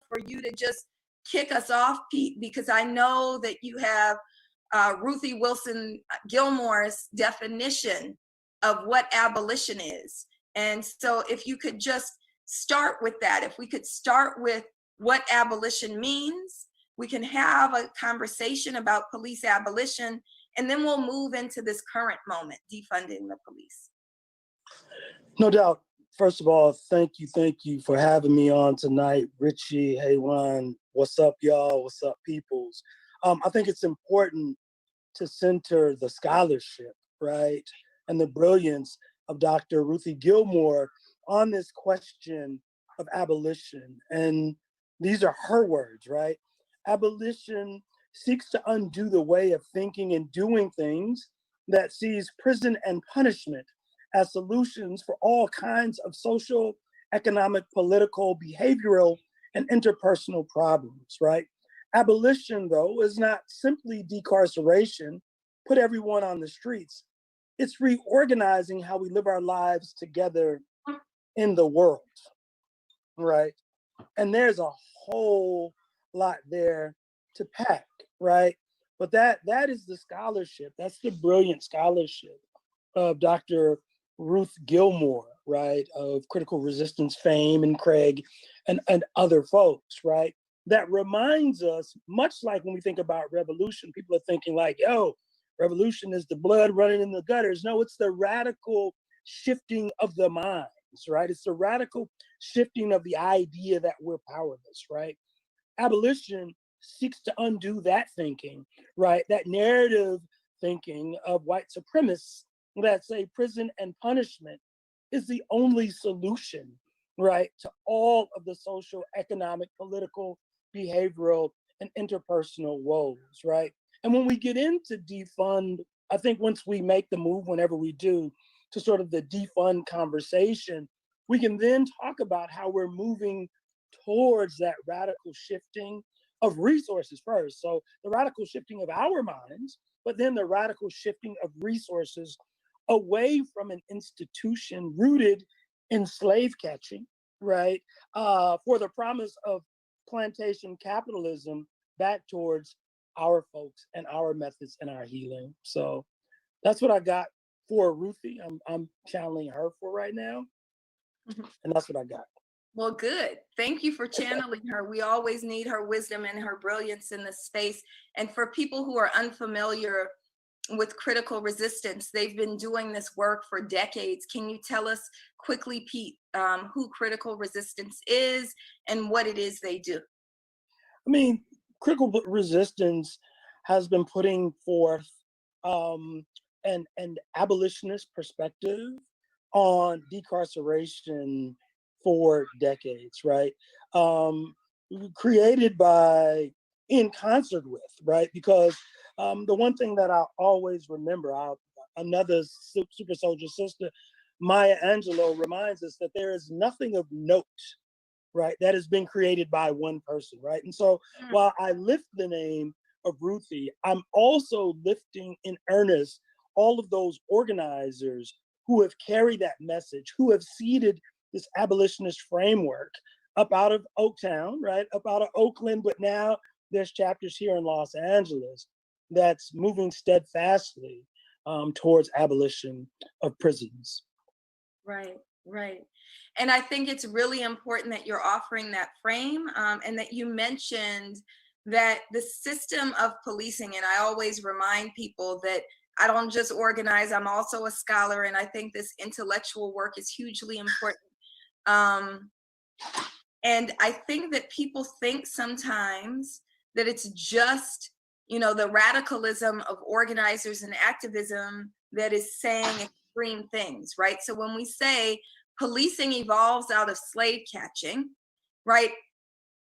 for you to just kick us off, Pete, because I know that you have Ruthie Wilson Gilmore's definition of what abolition is. And so if you could just start with that, if we could start with what abolition means, we can have a conversation about police abolition, and then we'll move into this current moment, defunding the police. No doubt. First of all, thank you for having me on tonight. Richie, hey Juan, what's up, y'all? What's up, peoples? I think it's important to center the scholarship, right, and the brilliance of Dr. Ruthie Gilmore on this question of abolition. And these are her words, right? Abolition seeks to undo the way of thinking and doing things that sees prison and punishment as solutions for all kinds of social, economic, political, behavioral, and interpersonal problems, right? Abolition, though, is not simply decarceration, put everyone on the streets. It's reorganizing how we live our lives together in the world, right? And there's a whole lot there to pack, right? But that is the scholarship. That's the brilliant scholarship of Dr. Ruth Gilmore, right, of critical resistance fame, and Craig and other folks, right? That reminds us, much like when we think about revolution, people are thinking like, yo, revolution is the blood running in the gutters. No, it's the radical shifting of the minds, right? It's the radical shifting of the idea that we're powerless, right? Abolition seeks to undo that thinking, right? That narrative thinking of white supremacists that say prison and punishment is the only solution, right, to all of the social, economic, political, behavioral, and interpersonal woes, right? And when we get into defund, I think once we make the move, whenever we do, to sort of the defund conversation, we can then talk about how we're moving towards that radical shifting of resources first. So the radical shifting of our minds, but then the radical shifting of resources away from an institution rooted in slave catching, right? For the promise of plantation capitalism back towards our folks and our methods and our healing. So that's what I got for Ruthie. I'm channeling her for right now. And that's what I got. Well, good. Thank you for channeling her. We always need her wisdom and her brilliance in this space. And for people who are unfamiliar with critical resistance, they've been doing this work for decades. Can you tell us quickly, Pete, who critical resistance is and what it is they do? I mean, critical resistance has been putting forth an abolitionist perspective on decarceration for decades, right? Created by, in concert with, right? Because the one thing that I always remember, another super soldier sister, Maya Angelou, reminds us that there is nothing of note, right, that has been created by one person, right? And so while I lift the name of Ruthie, I'm also lifting in earnest all of those organizers who have carried that message, who have seeded this abolitionist framework up out of Oaktown, right, up out of Oakland, but now there's chapters here in Los Angeles that's moving steadfastly towards abolition of prisons. Right, right. And I think it's really important that you're offering that frame and that you mentioned that the system of policing, and I always remind people that I don't just organize, I'm also a scholar, and I think this intellectual work is hugely important. And I think that people think sometimes that it's just, you know, the radicalism of organizers and activism that is saying extreme things, right? So when we say policing evolves out of slave catching, right?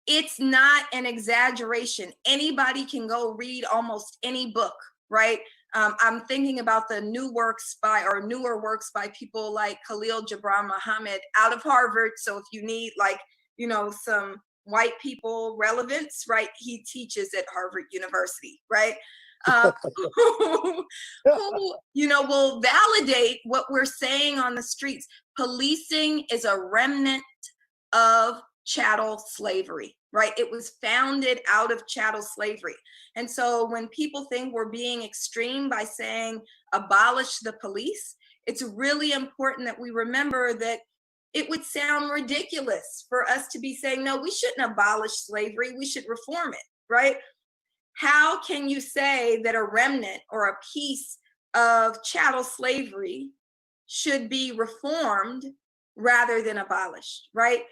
It's not an exaggeration. Anybody can go read almost any book, right? I'm thinking about the newer works by people like Khalil Gibran Muhammad out of Harvard. So if you need like, you know, some white people relevance, right? He teaches at Harvard University, right? Who, you know, will validate what we're saying on the streets. Policing is a remnant of chattel slavery, right? It was founded out of chattel slavery. And so when people think we're being extreme by saying abolish the police, it's really important that we remember that it would sound ridiculous for us to be saying, no, we shouldn't abolish slavery, we should reform it, right? How can you say that a remnant or a piece of chattel slavery should be reformed rather than abolished, right?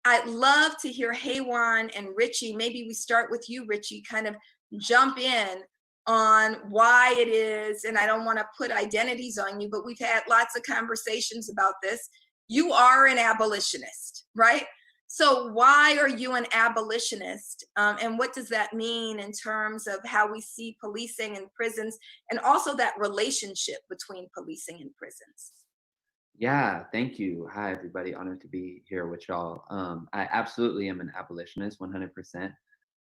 I'd love to hear Haywan and Richie, maybe we start with you, Richie, kind of jump in on why it is, and I don't want to put identities on you, but we've had lots of conversations about this. You are an abolitionist, right? So why are you an abolitionist? And what does that mean in terms of how we see policing and prisons, and also that relationship between policing and prisons? Yeah, thank you. Hi, everybody. Honored to be here with y'all. I absolutely am an abolitionist, 100%.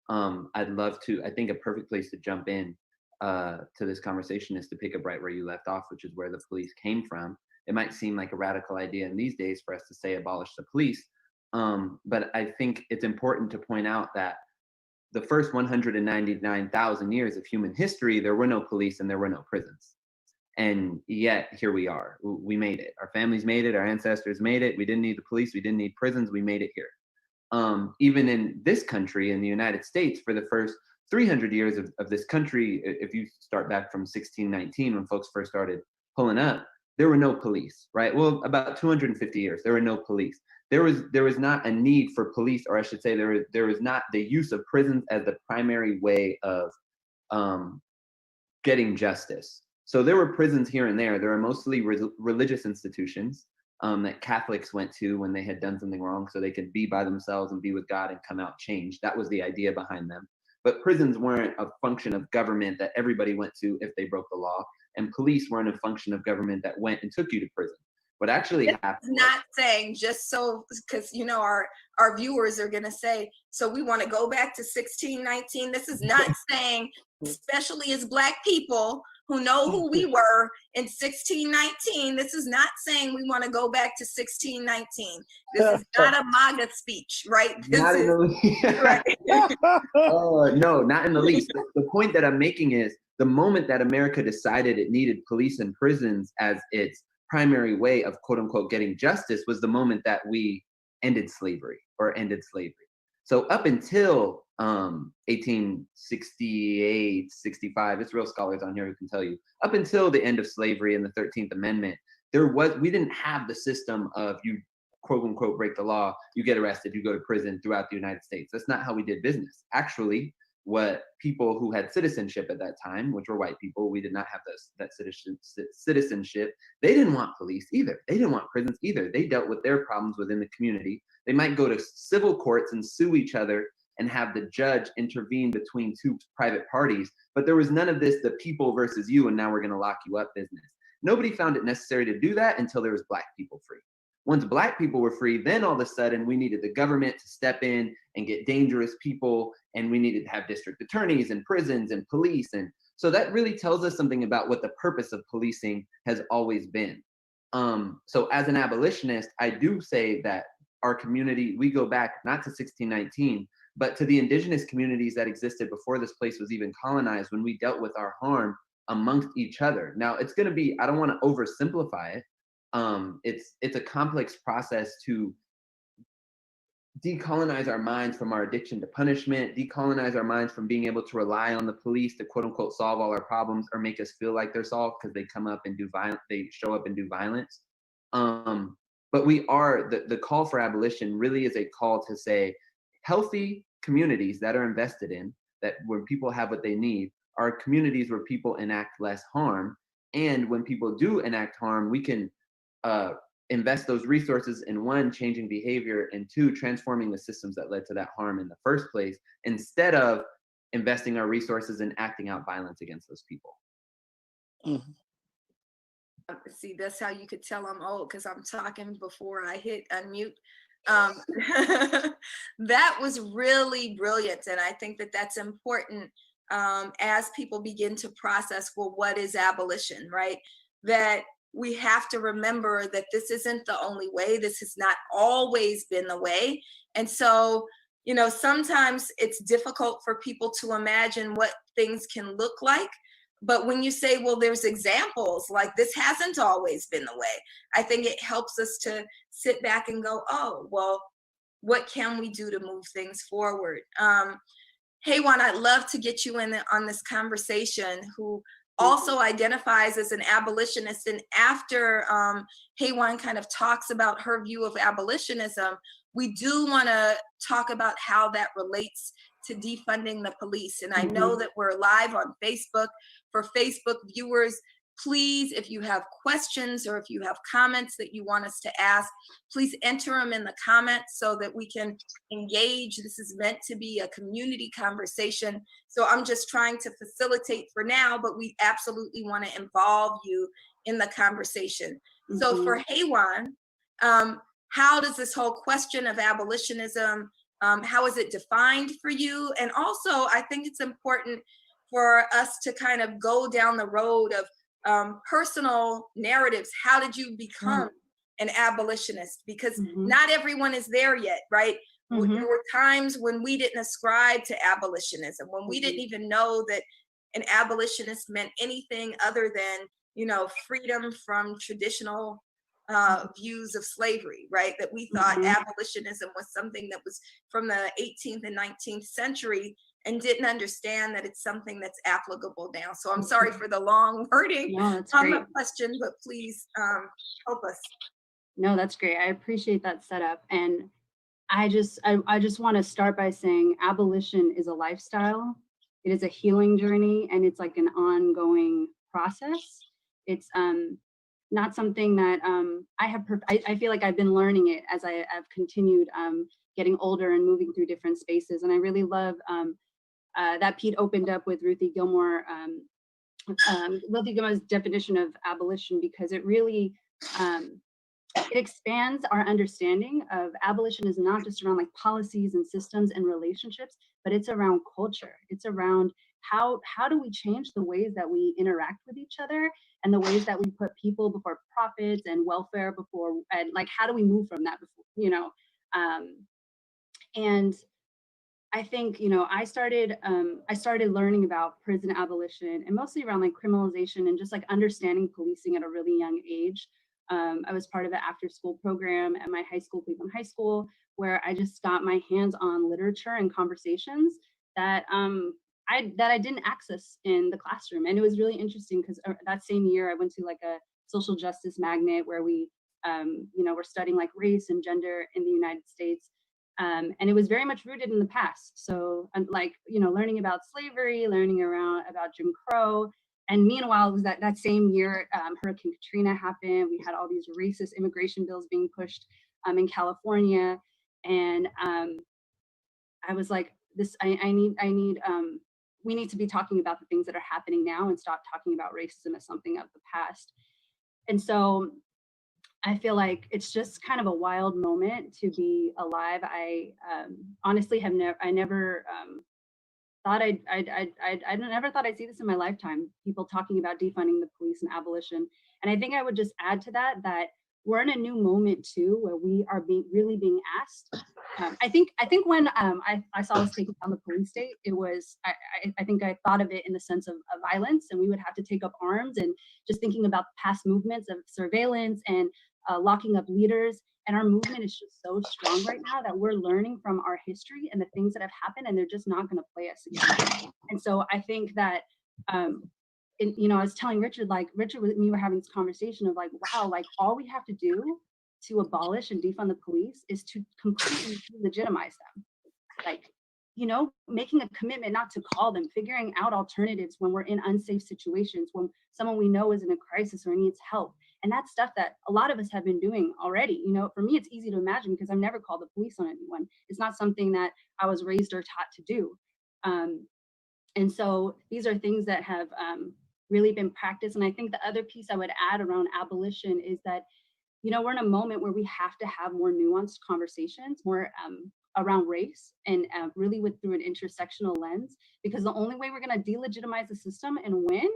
I'd love to, I think a perfect place to jump in to this conversation is to pick up right where you left off, which is where the police came from. It might seem like a radical idea in these days for us to say abolish the police, but I think it's important to point out that the first 199,000 years of human history, there were no police and there were no prisons. And yet here we are. We made it. Our families made it. Our ancestors made it. We didn't need the police. We didn't need prisons. We made it here. Even in this country, in the United States, for the first 300 years of this country, if you start back from 1619, when folks first started pulling up, there were no police, right? Well, about 250 years, there were no police. There was not a need for police, or I should say, there was not the use of prisons as the primary way of getting justice. So there were prisons here and there. There were mostly religious institutions that Catholics went to when they had done something wrong, so they could be by themselves and be with God and come out changed. That was the idea behind them. But prisons weren't a function of government that everybody went to if they broke the law, and police weren't a function of government that went and took you to prison. What actually happened? Not saying, just so, because you know our viewers are going to say, so we want to go back to 1619. This is not saying, especially as Black people who know who we were in 1619, this is not saying we want to go back to 1619. This is not a MAGA speech, right? Not in the least. Right. No, not in the least. The point that I'm making is the moment that America decided it needed police and prisons as its primary way of quote unquote getting justice was the moment that we ended slavery or ended slavery. So up until 1868, 65, it's real scholars on here who can tell you, up until the end of slavery and the 13th Amendment, we didn't have the system of you quote unquote break the law, you get arrested, you go to prison throughout the United States. That's not how we did business. Actually, what people who had citizenship at that time, which were white people, we did not have that citizenship. They didn't want police either. They didn't want prisons either. They dealt with their problems within the community. They might go to civil courts and sue each other and have the judge intervene between two private parties. But there was none of this, the people versus you, and now we're gonna lock you up business. Nobody found it necessary to do that until there was Black people free. Once Black people were free, then all of a sudden we needed the government to step in and get dangerous people, and we needed to have district attorneys and prisons and police. And so that really tells us something about what the purpose of policing has always been. So as an abolitionist, I do say that our community, we go back not to 1619, but to the indigenous communities that existed before this place was even colonized, when we dealt with our harm amongst each other. Now it's gonna be, I don't wanna oversimplify it. It's a complex process to decolonize our minds from our addiction to punishment, decolonize our minds from being able to rely on the police to quote unquote solve all our problems or make us feel like they're solved because they come up and do violence, they show up and do violence. But we are, the call for abolition really is a call to say healthy communities that are invested in, that where people have what they need, are communities where people enact less harm. And when people do enact harm, we can invest those resources in one, changing behavior, and two, transforming the systems that led to that harm in the first place, instead of investing our resources in acting out violence against those people. Mm-hmm. See, that's how you could tell I'm old, because I'm talking before I hit unmute. That was really brilliant, and I think that that's important as people begin to process, well, what is abolition, right? That we have to remember that this isn't the only way. This has not always been the way. And so, you know, sometimes it's difficult for people to imagine what things can look like. But when you say, well, there's examples, like this hasn't always been the way, I think it helps us to sit back and go, oh, well, what can we do to move things forward? Haywan, I'd love to get you in on this conversation, who also identifies as an abolitionist. And after Haywan kind of talks about her view of abolitionism, we do want to talk about how that relates to defunding the police. And I know that we're live on Facebook. For Facebook viewers, please, if you have questions or if you have comments that you want us to ask, please enter them in the comments so that we can engage. This is meant to be a community conversation. So I'm just trying to facilitate for now, but we absolutely want to involve you in the conversation. So for Haywan, how does this whole question of abolitionism, how is it defined for you? And also, I think it's important for us to kind of go down the road of personal narratives. How did you become an abolitionist? Because not everyone is there yet, right? There were times when we didn't ascribe to abolitionism, when we didn't even know that an abolitionist meant anything other than, you know, freedom from traditional views of slavery, right? That we thought abolitionism was something that was from the 18th and 19th century, and didn't understand that it's something that's applicable now. So I'm sorry for the long wording on the question, but please help us. No, that's great. I appreciate that setup. And I just want to start by saying abolition is a lifestyle. It is a healing journey, and it's like an ongoing process. It's not something that I feel like I've been learning it as I have continued getting older and moving through different spaces. And I really love that Pete opened up with Ruthie Gilmore's definition of abolition, because it really it expands our understanding of abolition is not just around like policies and systems and relationships, but it's around culture. It's around how do we change the ways that we interact with each other, and the ways that we put people before profits and welfare before, and like how do we move from that before, you know. And I think, you know, I started learning about prison abolition, and mostly around like criminalization and just like understanding policing at a really young age. I was part of an after school program at my high school, Cleveland High School, where I just got my hands on literature and conversations that I didn't access in the classroom. And it was really interesting because that same year I went to like a social justice magnet where we, you know, we're studying like race and gender in the United States. And it was very much rooted in the past. So like, you know, learning about slavery, learning about Jim Crow. And meanwhile, it was that same year, Hurricane Katrina happened. We had all these racist immigration bills being pushed in California. And I was like, we need to be talking about the things that are happening now and stop talking about racism as something of the past. And so I feel like it's just kind of a wild moment to be alive. I honestly never thought I never thought I'd see this in my lifetime, people talking about defunding the police and abolition. And I think I would just add to that we're in a new moment too, where we are really being asked. I think when I saw us taking down the police state, it was, I think I thought of it in the sense of violence, and we would have to take up arms, and just thinking about past movements of surveillance and locking up leaders. And our movement is just so strong right now that we're learning from our history and the things that have happened, and they're just not going to play us again. And so I think that, you know, I was telling Richard with me were having this conversation of like, wow, like all we have to do to abolish and defund the police is to completely legitimize them. Like, you know, making a commitment not to call them, figuring out alternatives when we're in unsafe situations, when someone we know is in a crisis or needs help. And that's stuff that a lot of us have been doing already. You know, for me, it's easy to imagine because I've never called the police on anyone. It's not something that I was raised or taught to do. And so these are things that have really been practiced. And I think the other piece I would add around abolition is that, you know, we're in a moment where we have to have more nuanced conversations, more around race, and really through an intersectional lens, because the only way we're going to delegitimize the system and win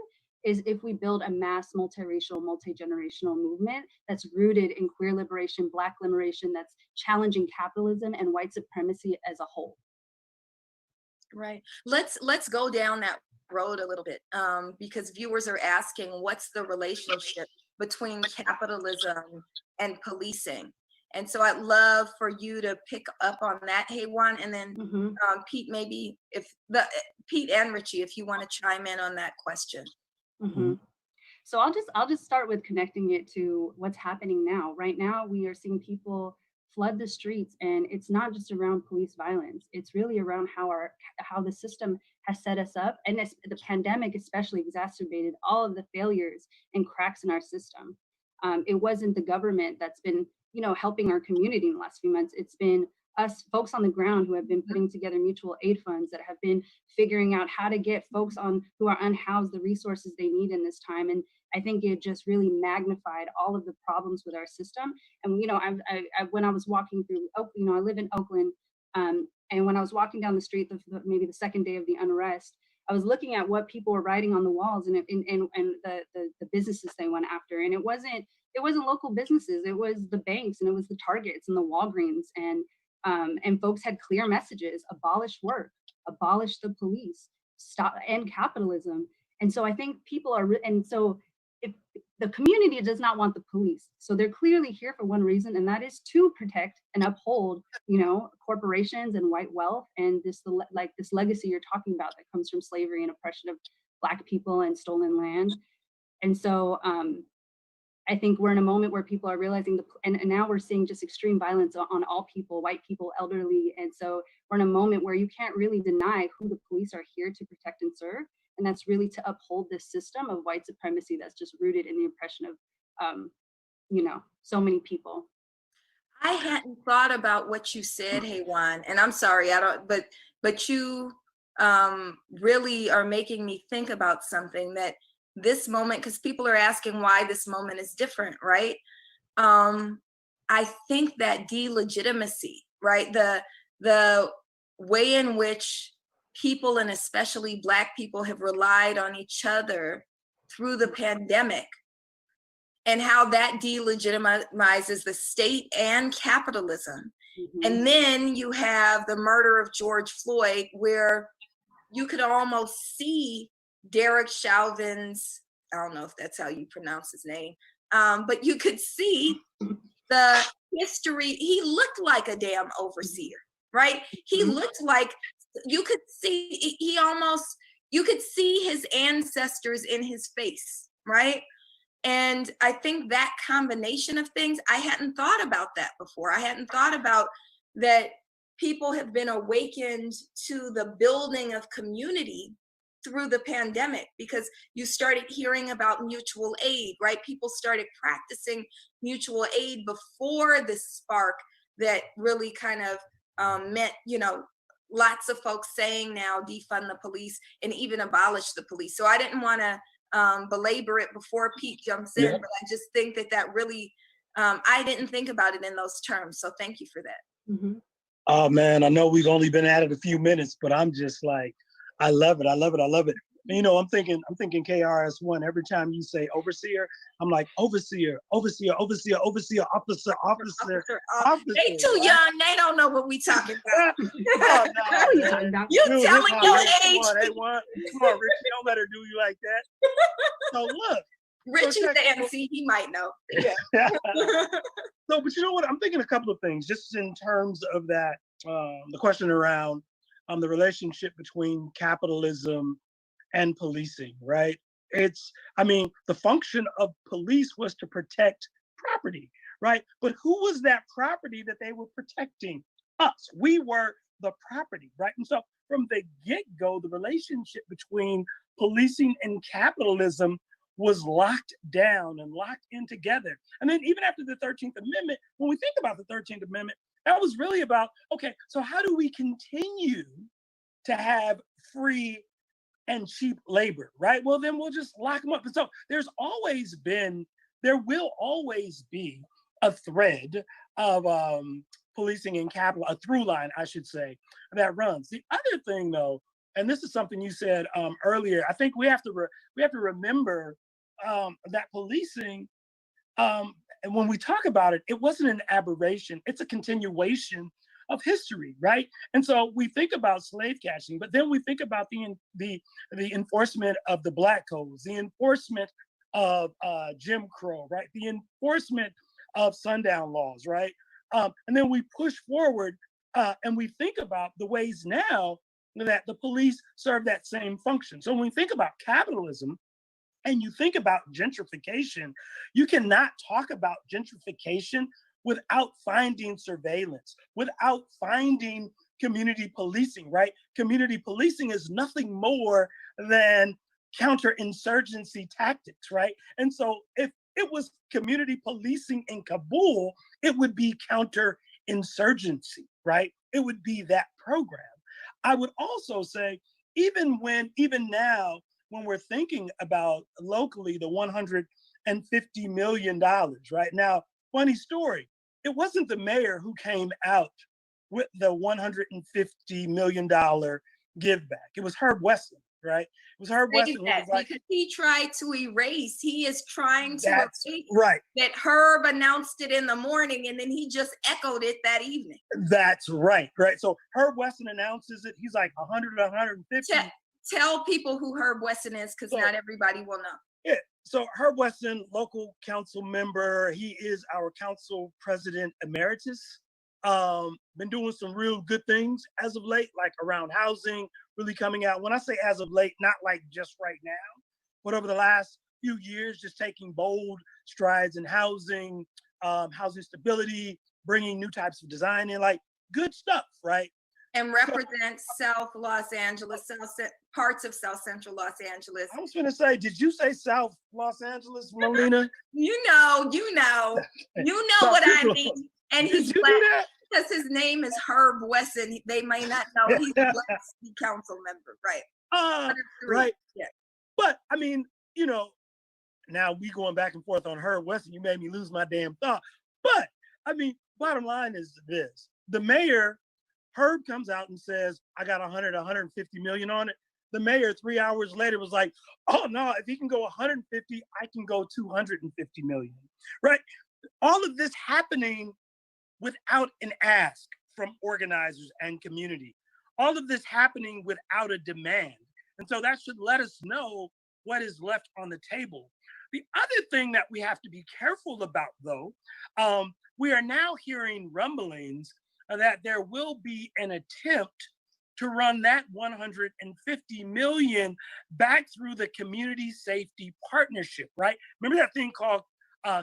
is if we build a mass multiracial, multi-generational movement that's rooted in queer liberation, Black liberation, that's challenging capitalism and white supremacy as a whole. Right. Let's go down that road a little bit, because viewers are asking, what's the relationship between capitalism and policing? And so I'd love for you to pick up on that, Haywan, and then Pete, maybe Pete and Richie, if you want to chime in on that question. So I'll just start with connecting it to what's happening now. Right now, we are seeing people flood the streets, and it's not just around police violence. It's really around how the system has set us up, and the pandemic especially exacerbated all of the failures and cracks in our system. It wasn't the government that's been, helping our community in the last few months. It's been us folks on the ground who have been putting together mutual aid funds, that have been figuring out how to get folks who are unhoused the resources they need in this time. And I think it just really magnified all of the problems with our system. And when I was walking through, I live in Oakland, and when I was walking down the street, maybe the second day of the unrest, I was looking at what people were writing on the walls, and the businesses they went after, and it wasn't local businesses, it was the banks, and it was the Targets and the Walgreens, and folks had clear messages: abolish work, abolish the police, stop, end capitalism. And so I think people are, and so if the community does not want the police, so they're clearly here for one reason, and that is to protect and uphold, corporations and white wealth, and this legacy you're talking about that comes from slavery and oppression of Black people and stolen land. And so I think we're in a moment where people are realizing and now we're seeing just extreme violence on all people, white people, elderly. And so we're in a moment where you can't really deny who the police are here to protect and serve. And that's really to uphold this system of white supremacy that's just rooted in the oppression of, so many people. I hadn't thought about what you said, Haywan, and I'm sorry, but you really are making me think about something, that this moment, because people are asking why this moment is different, right? I think that delegitimacy, right? The way in which people, and especially Black people, have relied on each other through the pandemic, and how that delegitimizes the state and capitalism. And then you have the murder of George Floyd, where you could almost see Derek Chauvin's, I don't know if that's how you pronounce his name, but you could see the history. He looked like a damn overseer, right? He looked like, you could see his ancestors in his face, right? And I think that combination of things, I hadn't thought about that before. I hadn't thought about that people have been awakened to the building of community through the pandemic, because you started hearing about mutual aid, right? People started practicing mutual aid before this spark that really kind of meant, lots of folks saying now defund the police and even abolish the police. So I didn't want to belabor it before Pete jumps in, but I just think that really, I didn't think about it in those terms. So thank you for that. Oh man, I know we've only been at it a few minutes, but I'm just like, I love it. I love it. I love it. And, I'm thinking KRS-One. Every time you say overseer, I'm like overseer, overseer, overseer, overseer, officer, officer, officer. They too young. They don't know what we talking about. No, you telling your age. Come on, Richie, don't let her do you like that. So look. Richie's the MC, he might know. Yeah. So, but you know what? I'm thinking a couple of things, just in terms of that, the question around the relationship between capitalism and policing, right? The function of police was to protect property, right? But who was that property that they were protecting? Us. We were the property, right? And so from the get-go, the relationship between policing and capitalism was locked down and locked in together. And then even after the 13th Amendment, when we think about the 13th Amendment, that was really about, okay, so how do we continue to have free and cheap labor, right? Well, then we'll just lock them up. And so there will always be a thread of policing and capital, a through line, I should say, that runs. The other thing, though, and this is something you said earlier. I think we have to remember that policing, and when we talk about it, it wasn't an aberration. It's a continuation of history, right? And so we think about slave catching, but then we think about the enforcement of the Black codes, the enforcement of Jim Crow, right? The enforcement of sundown laws, right? And then we push forward and we think about the ways now that the police serve that same function. So when we think about capitalism and you think about gentrification, you cannot talk about gentrification without finding surveillance, without finding community policing, right? Community policing is nothing more than counterinsurgency tactics, right? And so if it was community policing in Kabul, it would be counterinsurgency, right? It would be that program. I would also say, even now, when we're thinking about locally the $150 million, right? Now, funny story, it wasn't the mayor who came out with the $150 million give back. It was Herb Weston, right? It was Herb Weston who was like, because he tried to erase, he is trying to that's erase right. that Herb announced it in the morning and then he just echoed it that evening. That's right, right? So Herb Weston announces it. He's like 100 or 150. Tell people who Herb Weston is, because not everybody will know. Yeah, so Herb Weston, local council member, he is our council president emeritus. Been doing some real good things as of late, like around housing, really coming out. When I say as of late, not like just right now, but over the last few years, just taking bold strides in housing, housing stability, bringing new types of design in, like good stuff, right? And represents South Los Angeles, parts of South Central Los Angeles. I was gonna say, did you say South Los Angeles, Melina? You know what I mean. And he's Black because his name is Herb Weston. They may not know he's a Black city council member, right? Right. Yeah. But I mean, you know, now we going back and forth on Herb Weston. You made me lose my damn thought. But I mean, bottom line is this: the mayor, Herb, comes out and says, "I got 150 million on it." The mayor 3 hours later was like, "Oh no, if he can go 150, I can go 250 million." Right? All of this happening without an ask from organizers and community. All of this happening without a demand. And so that should let us know what is left on the table. The other thing that we have to be careful about, though, we are now hearing rumblings that there will be an attempt to run that 150 million back through the community safety partnership, right? Remember that thing called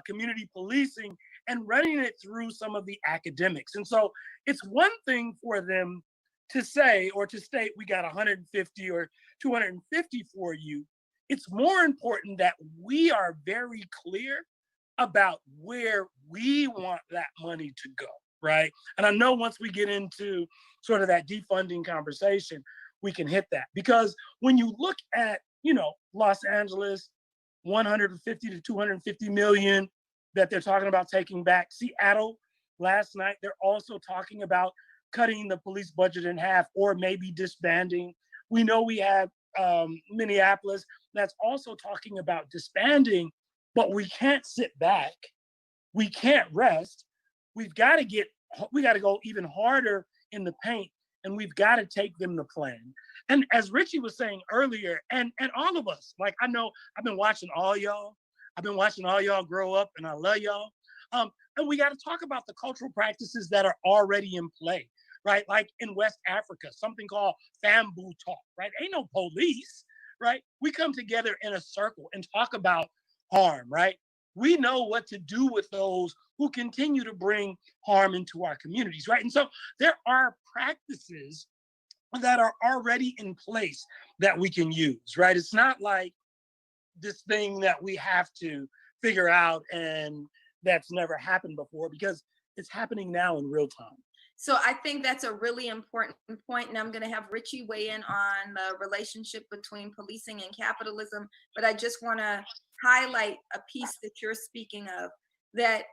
community policing, and running it through some of the academics. And so it's one thing for them to say or to state, we got 150 or 250 for you. It's more important that we are very clear about where we want that money to go, right? And I know once we get into sort of that defunding conversation, we can hit that. Because when you look at, you know, Los Angeles, 150 to 250 million that they're talking about taking back. Seattle, last night, they're also talking about cutting the police budget in half or maybe disbanding. We know we have Minneapolis that's also talking about disbanding, but we can't sit back. We can't rest. We got to go even harder in the paint, and we've got to take them the plan. And as Richie was saying earlier, and all of us, like, I know I've been watching all y'all. I've been watching all y'all grow up, and I love y'all. And we got to talk about the cultural practices that are already in play, right? Like in West Africa, something called Fambu talk, right? Ain't no police, right? We come together in a circle and talk about harm, right? We know what to do with those who continue to bring harm into our communities, right? And so there are practices that are already in place that we can use, right? It's not like this thing that we have to figure out and that's never happened before, because it's happening now in real time. So I think that's a really important point, and I'm going to have Richie weigh in on the relationship between policing and capitalism. But I just want to highlight a piece that you're speaking of, that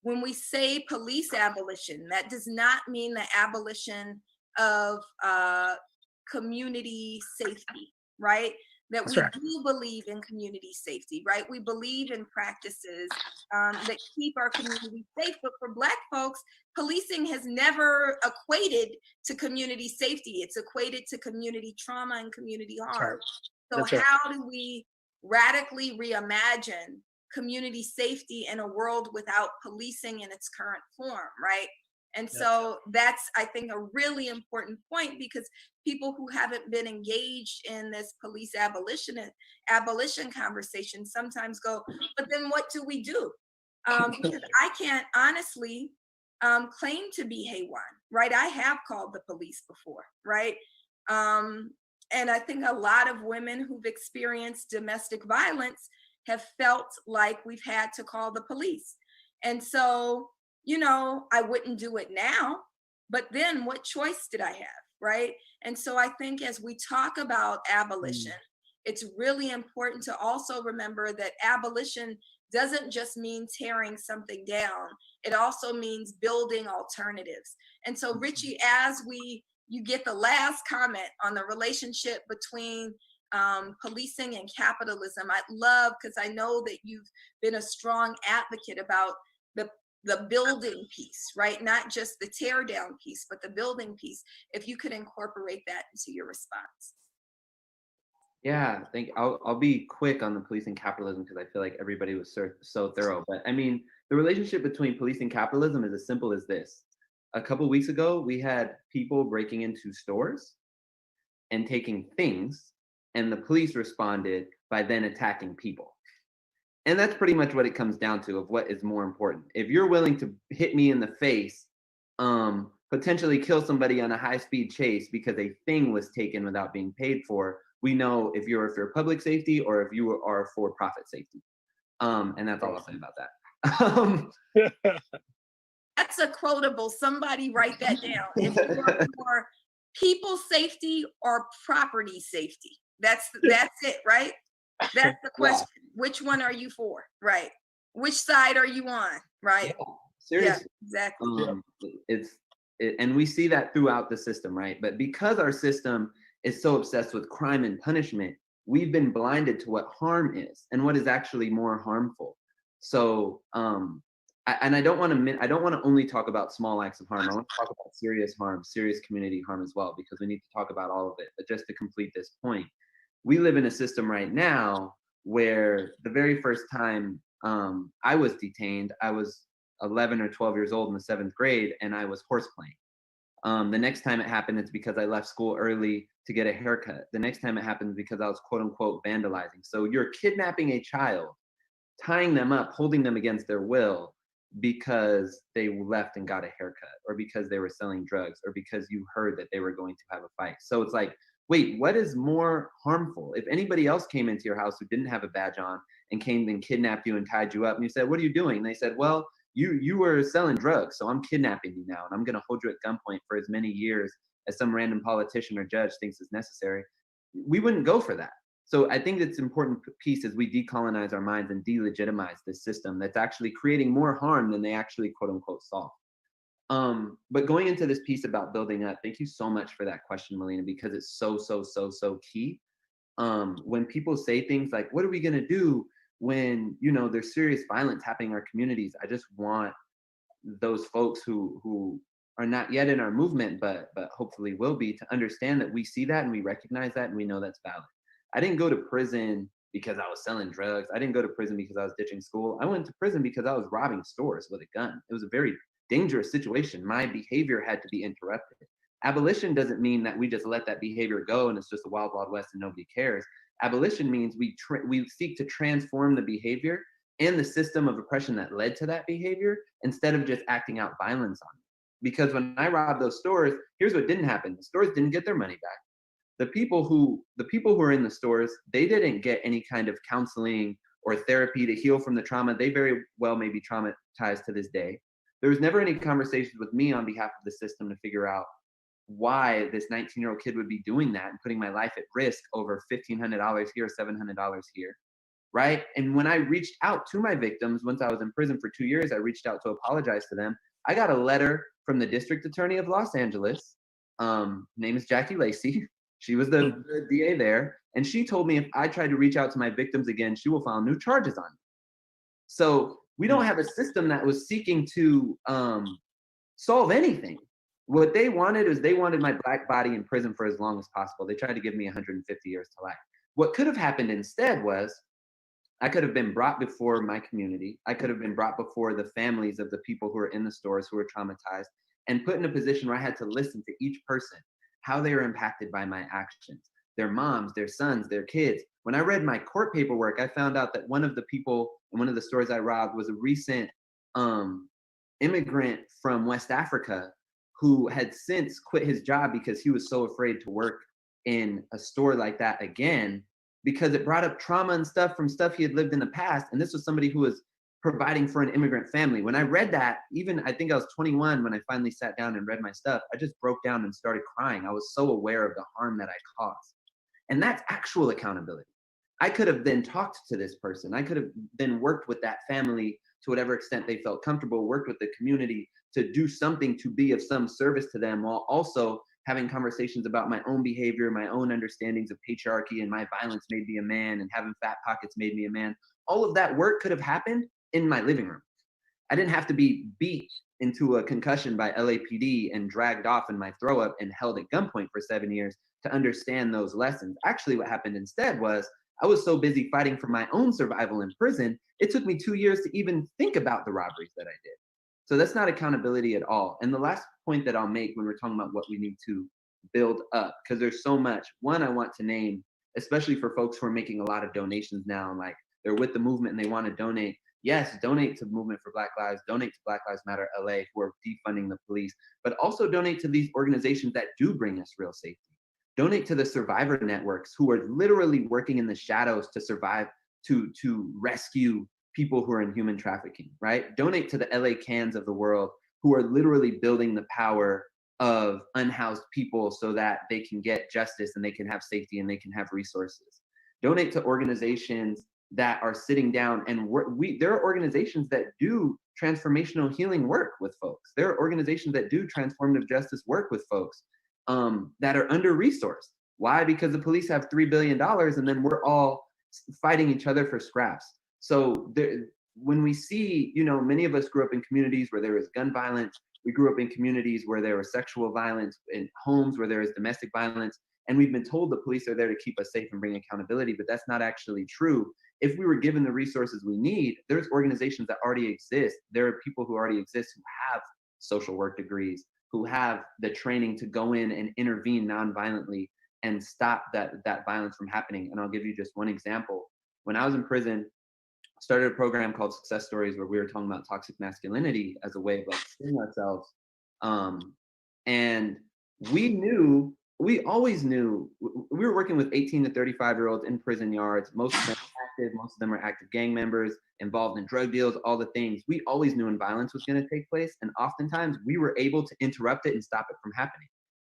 when we say police abolition, that does not mean the abolition of community safety, right? That That's we right. do believe in community safety, right? We believe in practices that keep our community safe. But for Black folks, policing has never equated to community safety. It's equated to community trauma and community That's harm. right. So That's right. how do we radically reimagine community safety in a world without policing in its current form, right? And Yep. so that's, I think, a really important point, because people who haven't been engaged in this police abolition conversation sometimes go, but then what do we do? Because I can't honestly claim to be Haywan, right? I have called the police before, right? And I think a lot of women who've experienced domestic violence have felt like we've had to call the police. And so, you know, I wouldn't do it now, but then what choice did I have, right? And so I think as we talk about abolition, it's really important to also remember that abolition doesn't just mean tearing something down. It also means building alternatives. And so Richie, as you get the last comment on the relationship between policing and capitalism, I'd love, because I know that you've been a strong advocate about the building piece, right? Not just the tear down piece, but the building piece. If you could incorporate that into your response. Yeah, I'll be quick on the police and capitalism because I feel like everybody was so thorough. But I mean, the relationship between police and capitalism is as simple as this. A couple weeks ago, we had people breaking into stores and taking things, and the police responded by then attacking people. And that's pretty much what it comes down to, of what is more important. If you're willing to hit me in the face, potentially kill somebody on a high-speed chase because a thing was taken without being paid for, we know if you're for public safety or if you are for profit safety. And that's all I'll say about that. That's a quotable. Somebody write that down. If you are for people safety or property safety, that's it, right? That's the question. Yeah. Which one are you for, right? Which side are you on, right? Yeah, seriously. Yeah, exactly. And we see that throughout the system, right? But because our system is so obsessed with crime and punishment, we've been blinded to what harm is and what is actually more harmful. So, I don't want to only talk about small acts of harm. I want to talk about serious harm, serious community harm as well, because we need to talk about all of it. But just to complete this point, we live in a system right now where the very first time I was detained, I was 11 or 12 years old in the 7th grade, and I was horseplaying. The next time it happened, it's because I left school early to get a haircut. The next time it happened because I was quote unquote vandalizing. So you're kidnapping a child, tying them up, holding them against their will because they left and got a haircut, or because they were selling drugs, or because you heard that they were going to have a fight. So it's like, wait, what is more harmful? If anybody else came into your house who didn't have a badge on and came and kidnapped you and tied you up, and you said, what are you doing? And they said, well, you were selling drugs, so I'm kidnapping you now, and I'm going to hold you at gunpoint for as many years as some random politician or judge thinks is necessary. We wouldn't go for that. So I think it's an important piece as we decolonize our minds and delegitimize this system that's actually creating more harm than they actually quote unquote solve. But going into this piece about building up, thank you so much for that question, Melina, because it's so key. When people say things like, what are we gonna do when, you know, there's serious violence happening in our communities? I just want those folks who are not yet in our movement, but hopefully will be, to understand that we see that and we recognize that and we know that's valid. I didn't go to prison because I was selling drugs. I didn't go to prison because I was ditching school. I went to prison because I was robbing stores with a gun. It was a very dangerous situation. My behavior had to be interrupted. Abolition doesn't mean that we just let that behavior go and it's just a wild, wild west and nobody cares. Abolition means we seek to transform the behavior and the system of oppression that led to that behavior, instead of just acting out violence on it. Because when I robbed those stores, here's what didn't happen. The stores didn't get their money back. The people who are in the stores, they didn't get any kind of counseling or therapy to heal from the trauma. They very well may be traumatized to this day. There was never any conversations with me on behalf of the system to figure out why this 19-year-old kid would be doing that and putting my life at risk over $1,500 here, $700 here, right? And when I reached out to my victims, once I was in prison for 2 years, I reached out to apologize to them. I got a letter from the district attorney of Los Angeles. Name is Jackie Lacey. She was the DA there. And she told me if I tried to reach out to my victims again, she will file new charges on me. So we don't have a system that was seeking to solve anything. What they wanted is they wanted my Black body in prison for as long as possible. They tried to give me 150 years to life. What could have happened instead was I could have been brought before my community. I could have been brought before the families of the people who are in the stores who are traumatized and put in a position where I had to listen to each person, how they were impacted by my actions, their moms, their sons, their kids. When I read my court paperwork, I found out that one of the people in one of the stores I robbed was a recent immigrant from West Africa who had since quit his job because he was so afraid to work in a store like that again, because it brought up trauma and stuff from stuff he had lived in the past. And this was somebody who was providing for an immigrant family. When I read that, even I think I was 21 when I finally sat down and read my stuff, I just broke down and started crying. I was so aware of the harm that I caused. And that's actual accountability. I could have then talked to this person. I could have then worked with that family to whatever extent they felt comfortable, worked with the community to do something to be of some service to them, while also having conversations about my own behavior, my own understandings of patriarchy, and my violence made me a man, and having fat pockets made me a man. All of that work could have happened in my living room. I didn't have to be beat into a concussion by LAPD and dragged off in my throw up and held at gunpoint for 7 years to understand those lessons. Actually, what happened instead was I was so busy fighting for my own survival in prison, it took me 2 years to even think about the robberies that I did. So that's not accountability at all. And the last point that I'll make when we're talking about what we need to build up, because there's so much. One, I want to name, especially for folks who are making a lot of donations now, like they're with the movement and they want to donate. Yes, donate to Movement for Black Lives, donate to Black Lives Matter LA, who are defunding the police, but also donate to these organizations that do bring us real safety. Donate to the survivor networks who are literally working in the shadows to survive, to rescue people who are in human trafficking, right? Donate to the LA Cans of the world who are literally building the power of unhoused people so that they can get justice and they can have safety and they can have resources. Donate to organizations that are sitting down and there are organizations that do transformational healing work with folks. There are organizations that do transformative justice work with folks that are under-resourced. Why? Because the police have $3 billion and then we're all fighting each other for scraps. So when we see, many of us grew up in communities where there was gun violence. We grew up in communities where there was sexual violence, in homes where there is domestic violence. And we've been told the police are there to keep us safe and bring accountability, but that's not actually true. If we were given the resources we need, there's organizations that already exist. There are people who already exist who have social work degrees, who have the training to go in and intervene non-violently and stop that violence from happening. And I'll give you just one example. When I was in prison, I started a program called Success Stories where we were talking about toxic masculinity as a way of seeing ourselves. And we always knew, we were working with 18 to 35-year-olds in prison yards. Most of them are active, most of them are active gang members, involved in drug deals, all the things. We always knew when violence was gonna take place, and oftentimes we were able to interrupt it and stop it from happening.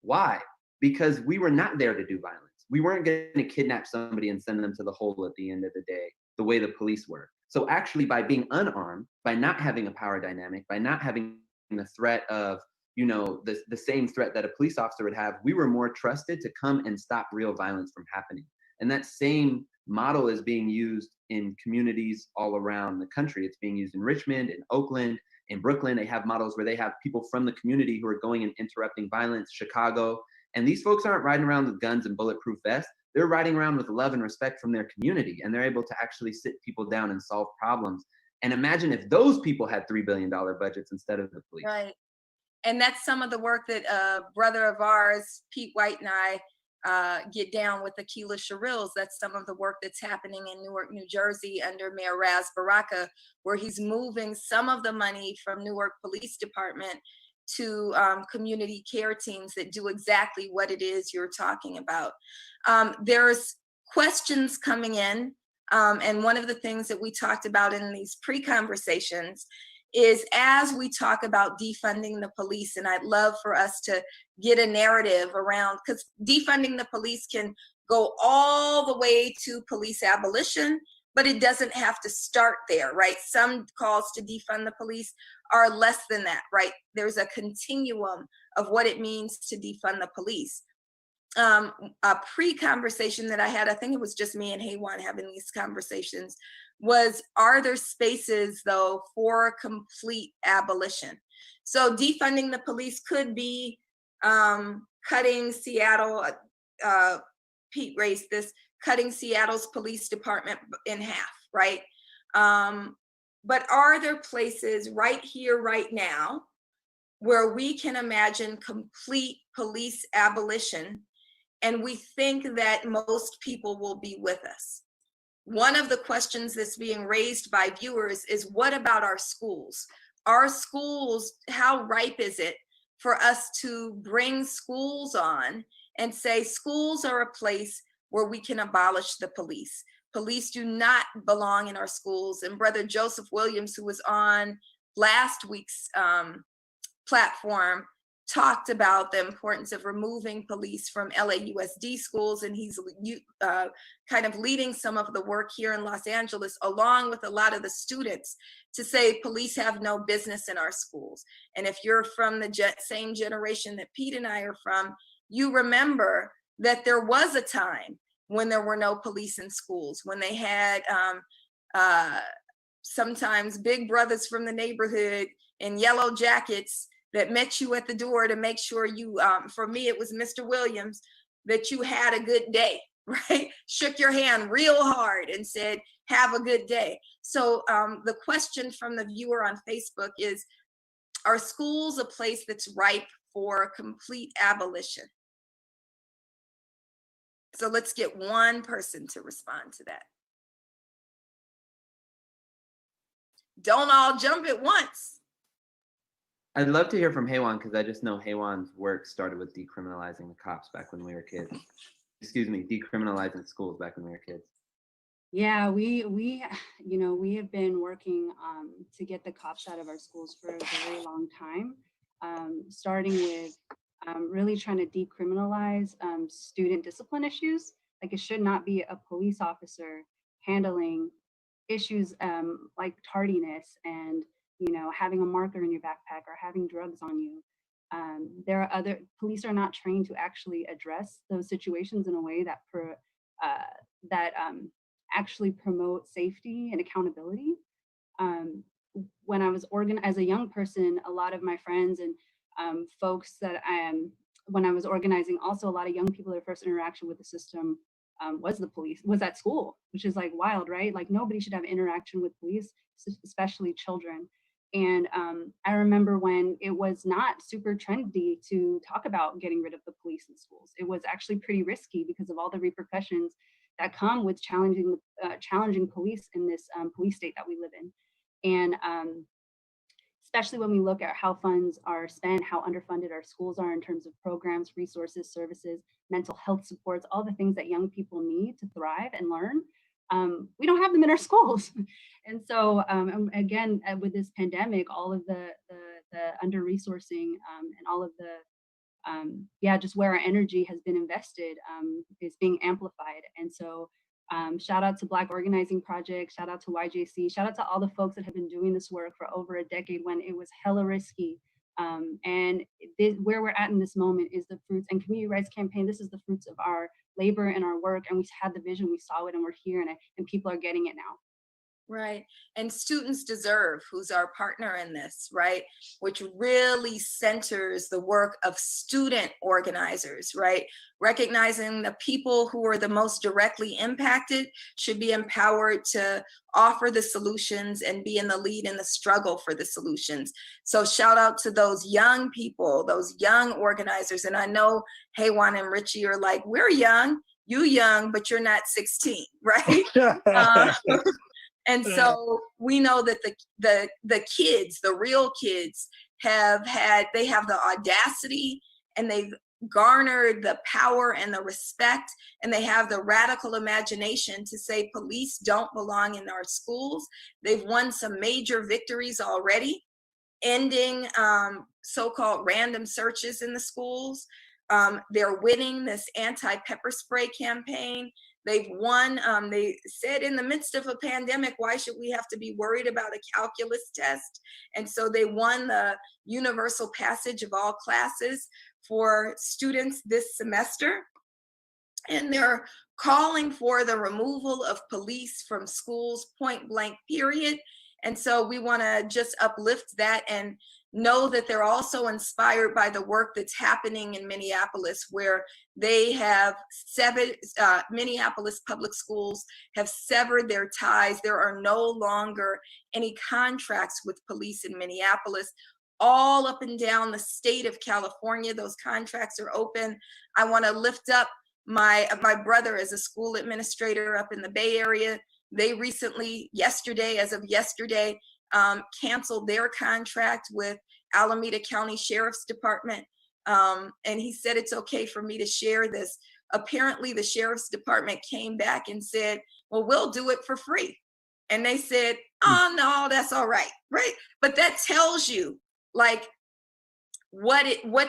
Why? Because we were not there to do violence. We weren't gonna kidnap somebody and send them to the hole at the end of the day, the way the police were. So actually by being unarmed, by not having a power dynamic, by not having the threat of the same threat that a police officer would have, we were more trusted to come and stop real violence from happening. And that same model is being used in communities all around the country. It's being used in Richmond, in Oakland, in Brooklyn. They have models where they have people from the community who are going and interrupting violence, Chicago. And these folks aren't riding around with guns and bulletproof vests. They're riding around with love and respect from their community. And they're able to actually sit people down and solve problems. And imagine if those people had $3 billion budgets instead of the police. Right. And that's some of the work that a brother of ours, Pete White, and I get down with Akilah Sherrills. That's some of the work that's happening in Newark, New Jersey under Mayor Raz Baraka, where he's moving some of the money from Newark Police Department to community care teams that do exactly what it is you're talking about. There's questions coming in. And one of the things that we talked about in these pre-conversations is as we talk about defunding the police, and I'd love for us to get a narrative around, because defunding the police can go all the way to police abolition, but it doesn't have to start there, right? Some calls to defund the police are less than that, right? There's a continuum of what it means to defund the police. a pre-conversation that I had, I think it was just me and Haywan having these conversations, was, are there spaces though for complete abolition? So defunding the police could be cutting Seattle, Pete raised this, cutting Seattle's police department in half, right? But are there places right here, right now, where we can imagine complete police abolition, and we think that most people will be with us? One of the questions that's being raised by viewers is, what about our schools? Our schools, how ripe is it for us to bring schools on and say schools are a place where we can abolish the police? Police do not belong in our schools. And Brother Joseph Williams, who was on last week's platform, talked about the importance of removing police from LAUSD schools, and he's kind of leading some of the work here in Los Angeles, along with a lot of the students, to say police have no business in our schools. And if you're from the same generation that Pete and I are from, you remember that there was a time when there were no police in schools, when they had sometimes big brothers from the neighborhood in yellow jackets that met you at the door to make sure you, for me, it was Mr. Williams, that you had a good day, right? Shook your hand real hard and said, have a good day. So the question from the viewer on Facebook is, are schools a place that's ripe for complete abolition? So let's get one person to respond to that. Don't all jump at once. I'd love to hear from Haywan, because I just know Haywan's work started with decriminalizing the cops back when we were kids. Excuse me, decriminalizing schools back when we were kids. Yeah, we have been working to get the cops out of our schools for a very long time, starting with really trying to decriminalize student discipline issues. Like, it should not be a police officer handling issues like tardiness and having a marker in your backpack or having drugs on you. There are police are not trained to actually address those situations in a way that actually promote safety and accountability. When I was as a young person, a lot of my friends and folks that when I was organizing, also a lot of young people, their first interaction with the system was the police, was at school, which is like wild, right? Like, nobody should have interaction with police, especially children. And I remember when it was not super trendy to talk about getting rid of the police in schools. It was actually pretty risky because of all the repercussions that come with challenging police in this police state that we live in. And especially when we look at how funds are spent, how underfunded our schools are in terms of programs, resources, services, mental health supports, all the things that young people need to thrive and learn. We don't have them in our schools. And so again, with this pandemic, all of the under-resourcing and all of the, just where our energy has been invested is being amplified. And so shout out to Black Organizing Project, shout out to YJC, shout out to all the folks that have been doing this work for over a decade when it was hella risky. And where we're at in this moment is the fruits, and Community Rights Campaign, this is the fruits of our labor and our work, and we had the vision, we saw it, and we're here, and people are getting it now. Right. And Students Deserve, who's our partner in this, right, which really centers the work of student organizers, right? Recognizing the people who are the most directly impacted should be empowered to offer the solutions and be in the lead in the struggle for the solutions. So shout out to those young people, those young organizers. And I know Haywan and Richie are like, we're young, you young, but you're not 16, right? And so we know that the kids, the real kids, they have the audacity, and they've garnered the power and the respect, and they have the radical imagination to say police don't belong in our schools. They've won some major victories already, ending so-called random searches in the schools. They're winning this anti-pepper spray campaign. They've won, they said in the midst of a pandemic, why should we have to be worried about a calculus test? And so they won the universal passage of all classes for students this semester. and they're calling for the removal of police from schools, point blank, period. And so we want to just uplift that and know that they're also inspired by the work that's happening in Minneapolis, where they have severed, Minneapolis public schools have severed their ties. There are no longer any contracts with police in Minneapolis. All up and down the state of California, those contracts are open. I want to lift up my brother is a school administrator up in the Bay Area. They recently, as of yesterday, canceled their contract with Alameda County Sheriff's Department. And he said, it's okay for me to share this. Apparently the Sheriff's Department came back and said, well, we'll do it for free. And they said, oh, no, that's all right, right? But that tells you like what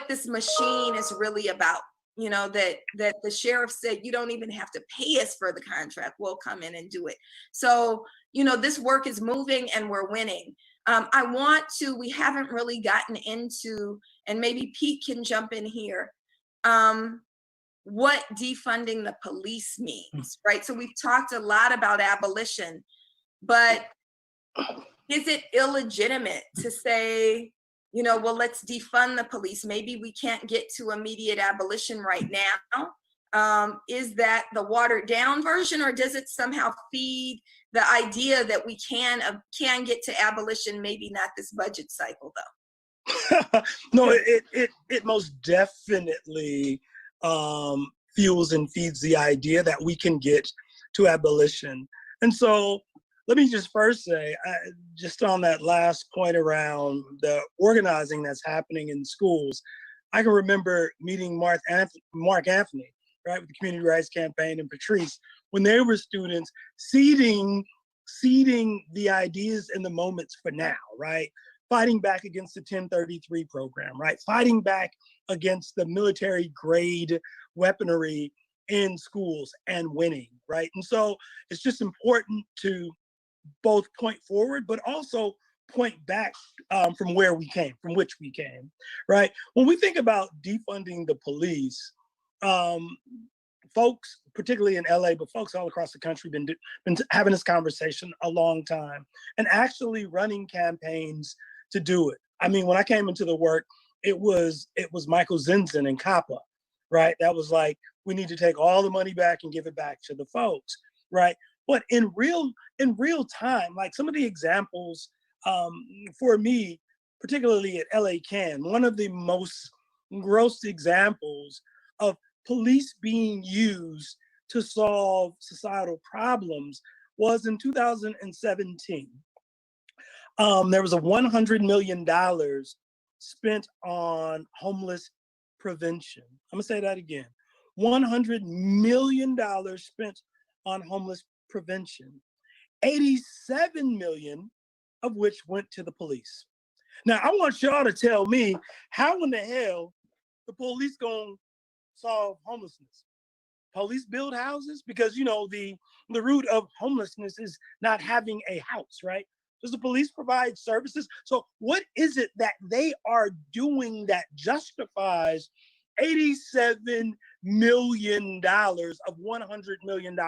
this machine is really about. You know, that the sheriff said, you don't even have to pay us for the contract. We'll come in and do it. So, you know, this work is moving and we're winning. We haven't really gotten into, and maybe Pete can jump in here, what defunding the police means, right? So we've talked a lot about abolition, but is it illegitimate to say, you know, well, let's defund the police. Maybe we can't get to immediate abolition right now. Is that the watered down version, or does it somehow feed the idea that we can get to abolition? Maybe not this budget cycle, though. No, it most definitely fuels and feeds the idea that we can get to abolition. And so let me just first say, just on that last point around the organizing that's happening in schools, I can remember meeting Mark Anthony, right, with the Community Rights Campaign, and Patrice, when they were students, seeding the ideas and the moments for now, right? Fighting back against the 1033 program, right? Fighting back against the military grade weaponry in schools and winning, right? And so it's just important to both point forward, but also point back from which we came, right? When we think about defunding the police, folks, particularly in LA, but folks all across the country, been having this conversation a long time and actually running campaigns to do it. I mean, when I came into the work, it was Michael Zinzin and COPPA, right? That was like, we need to take all the money back and give it back to the folks, right? But in real time, like some of the examples for me, particularly at LA Can, one of the most gross examples of police being used to solve societal problems was in 2017. There was a $100 million spent on homeless prevention. I'm gonna say that again. $100 million spent on homeless prevention, 87 million of which went to the police. Now, I want y'all to tell me how in the hell the police gonna solve homelessness? Police build houses? Because, you know, the root of homelessness is not having a house, right? Does the police provide services? So what is it that they are doing that justifies $87 million of $100 million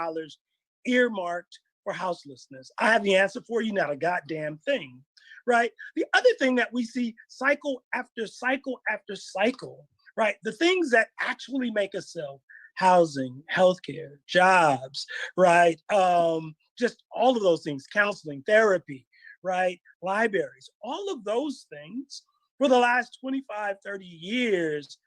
earmarked for houselessness? I have the answer for you, not a goddamn thing, right? The other thing that we see cycle after cycle after cycle, right? The things that actually make us sell: housing, healthcare, jobs, right? Just all of those things, counseling, therapy, right? Libraries, all of those things for the last 25, 30 years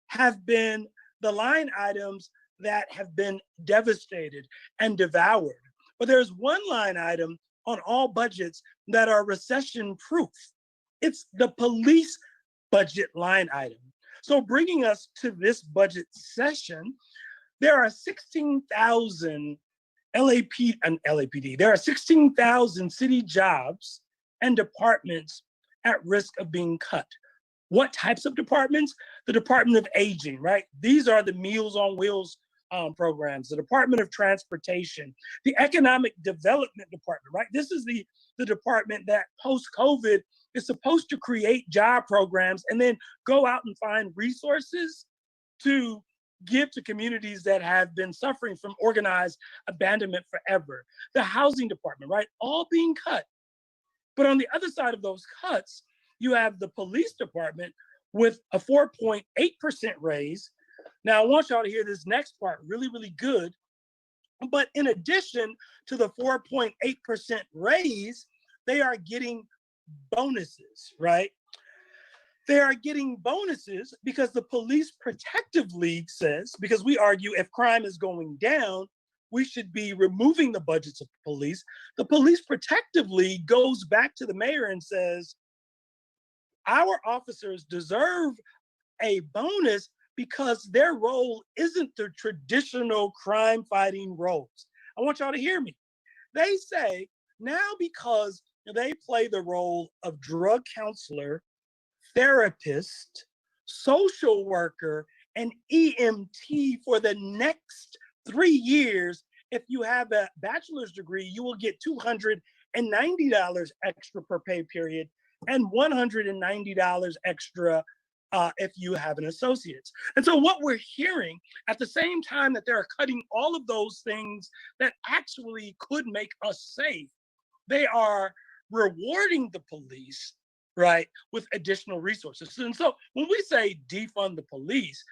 have been the line items that have been devastated and devoured. But there's one line item on all budgets that are recession proof. It's the police budget line item. So bringing us to this budget session, there are 16,000 LAPD, there are 16,000 city jobs and departments at risk of being cut. What types of departments? The Department of Aging, right? These are the Meals on Wheels programs, the Department of Transportation, the Economic Development Department, right? This is the department that post-COVID is supposed to create job programs and then go out and find resources to give to communities that have been suffering from organized abandonment forever. The housing department, right? All being cut. But on the other side of those cuts, you have the police department with a 4.8% raise. Now, I want y'all to hear this next part really, really good. But in addition to the 4.8% raise, they are getting bonuses, right? They are getting bonuses because the Police Protective League says, because we argue if crime is going down, we should be removing the budgets of the police. The Police Protective League goes back to the mayor and says, our officers deserve a bonus because their role isn't the traditional crime fighting roles. I want y'all to hear me. They say now because they play the role of drug counselor, therapist, social worker, and EMT for the next 3 years. If you have a bachelor's degree, you will get $290 extra per pay period and $190 extra if you have an associate's. And so what we're hearing at the same time that they're cutting all of those things that actually could make us safe, they are rewarding the police, right, with additional resources. And so when we say defund the police,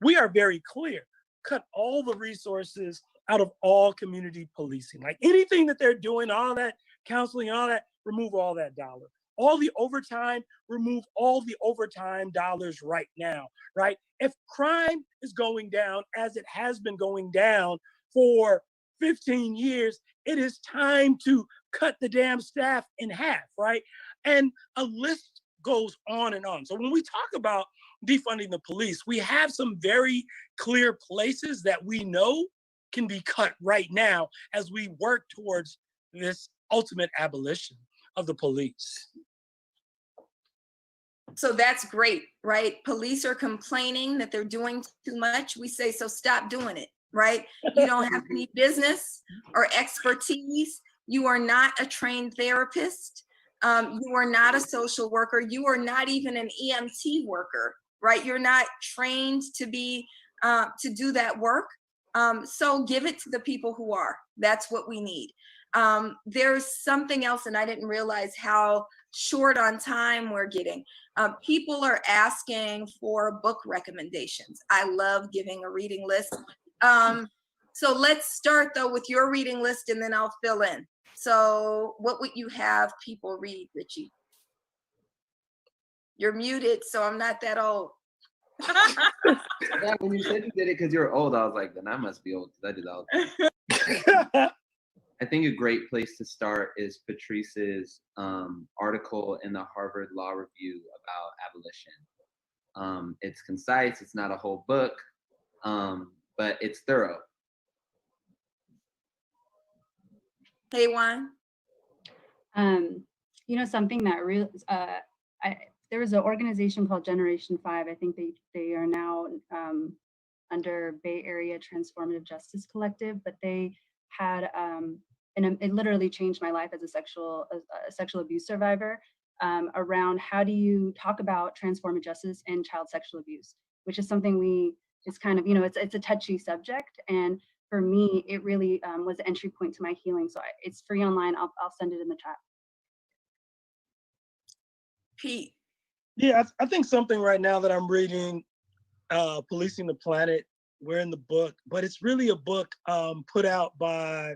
we are very clear, cut all the resources out of all community policing. Like anything that they're doing, all that counseling, all that, remove all that dollar. All the overtime, remove all the overtime dollars right now, right? If crime is going down as it has been going down for 15 years, it is time to cut the damn staff in half, right? And a list goes on and on. So when we talk about defunding the police, we have some very clear places that we know can be cut right now as we work towards this ultimate abolition of the police. So that's great, right? Police are complaining that they're doing too much. We say, so stop doing it, right? You don't have any business or expertise. You are not a trained therapist. You are not a social worker. You are not even an EMT worker, right? You're not trained to be, to do that work. So give it to the people who are. That's what we need. There's something else, and I didn't realize how short on time we're getting. People are asking for book recommendations. I love giving a reading list. So let's start though with your reading list and then I'll fill in. So what would you have people read, Richie? You're muted, so I'm not that old. Yeah, when you said you did it because you're old, I was like, then I must be old because I did all the time. I think a great place to start is Patrice's article in the Harvard Law Review about abolition. It's concise, it's not a whole book, but it's thorough. Hey, Juan. You know, something that really, there was an organization called Generation 5. I think they are now under Bay Area Transformative Justice Collective, but they had, and it literally changed my life as a sexual abuse survivor, around how do you talk about transformative justice and child sexual abuse, which is something it's kind of, you know, it's a touchy subject. And for me, it really was the entry point to my healing. So it's free online. I'll send it in the chat. Pete. Yeah, I think something right now that I'm reading, Policing the Planet, we're in the book, but it's really a book put out by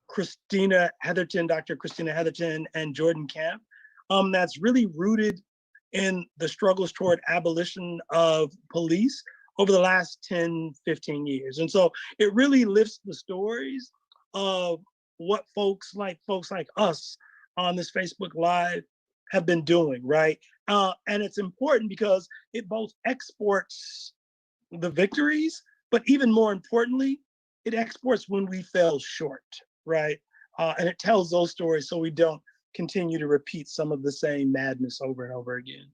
Christina Heatherton, Dr. Christina Heatherton and Jordan Camp, that's really rooted in the struggles toward abolition of police over the last 10, 15 years. And so it really lifts the stories of what folks like us on this Facebook Live have been doing, right? And it's important because it both exports the victories, but even more importantly, it exports when we fell short, right? And it tells those stories so we don't continue to repeat some of the same madness over and over again.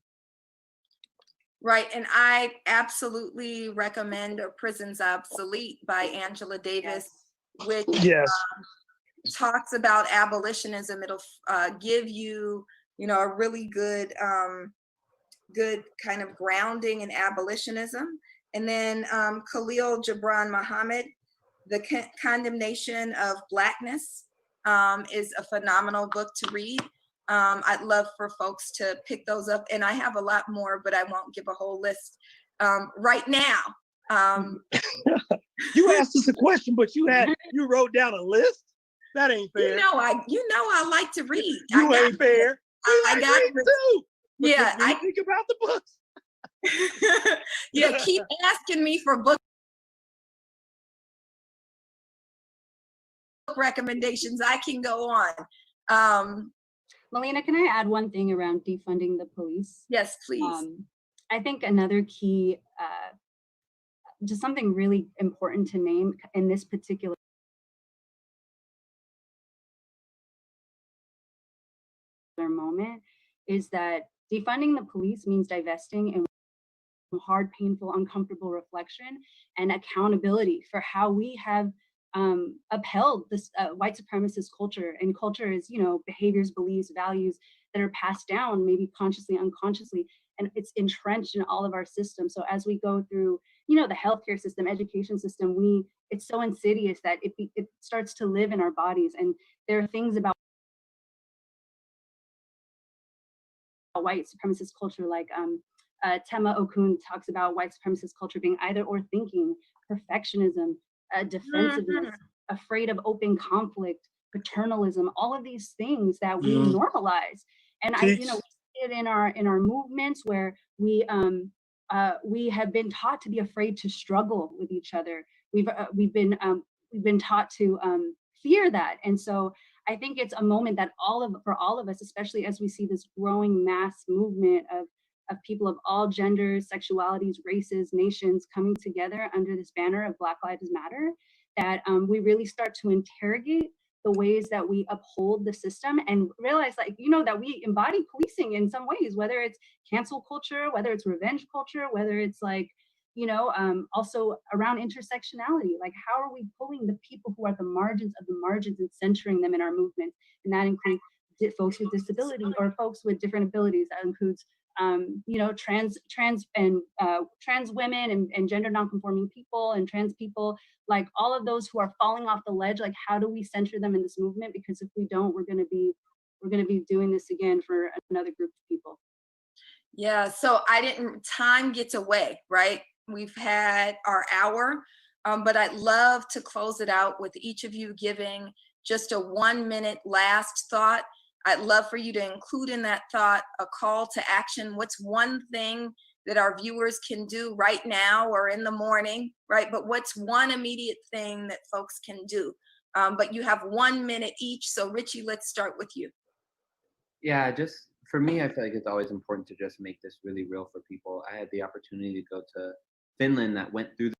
Right, and I absolutely recommend Prisons Obsolete by Angela Davis, which talks about abolitionism. It'll give you, you know, a really good, good kind of grounding in abolitionism. And then Khalil Gibran Muhammad, The Condemnation of Blackness, is a phenomenal book to read. I'd love for folks to pick those up. And I have a lot more, but I won't give a whole list right now. You asked us a question, but you wrote down a list. That ain't fair. You know I like to read. You ain't fair. I got it too. Yeah, I think about the books. Yeah, keep asking me for book recommendations. I can go on. Melina, can I add one thing around defunding the police? Yes, please. I think another key, just something really important to name in this particular moment is that defunding the police means divesting in hard, painful, uncomfortable reflection and accountability for how we have upheld this white supremacist culture. And culture is, behaviors, beliefs, values that are passed down, maybe consciously, unconsciously, and it's entrenched in all of our systems. So as we go through, the healthcare system, education system, it's so insidious that it starts to live in our bodies. And there are things about white supremacist culture, like Tema Okun talks about white supremacist culture being either or thinking, perfectionism, defensiveness, afraid of open conflict, paternalism, all of these things that we normalize. And we see it in our movements where we have been taught to be afraid to struggle with each other. We've been taught to fear that. And so I think it's a moment that for all of us, especially as we see this growing mass movement of people of all genders, sexualities, races, nations coming together under this banner of Black Lives Matter, that we really start to interrogate the ways that we uphold the system and realize, that we embody policing in some ways, whether it's cancel culture, whether it's revenge culture, whether it's also around intersectionality. Like, how are we pulling the people who are the margins of the margins and centering them in our movement? And that includes folks with disability or folks with different abilities. That includes trans women and gender nonconforming people and trans people, like all of those who are falling off the ledge. Like, how do we center them in this movement? Because if we don't, we're going to be doing this again for another group of people. Yeah, so time gets away, right? We've had our hour, but I'd love to close it out with each of you giving just a 1-minute last thought. I'd love for you to include in that thought a call to action. What's one thing that our viewers can do right now or in the morning, right? But what's one immediate thing that folks can do? But you have 1 minute each. So Richie, let's start with you. Yeah, just for me, I feel like it's always important to just make this really real for people. I had the opportunity to go to Finland that went through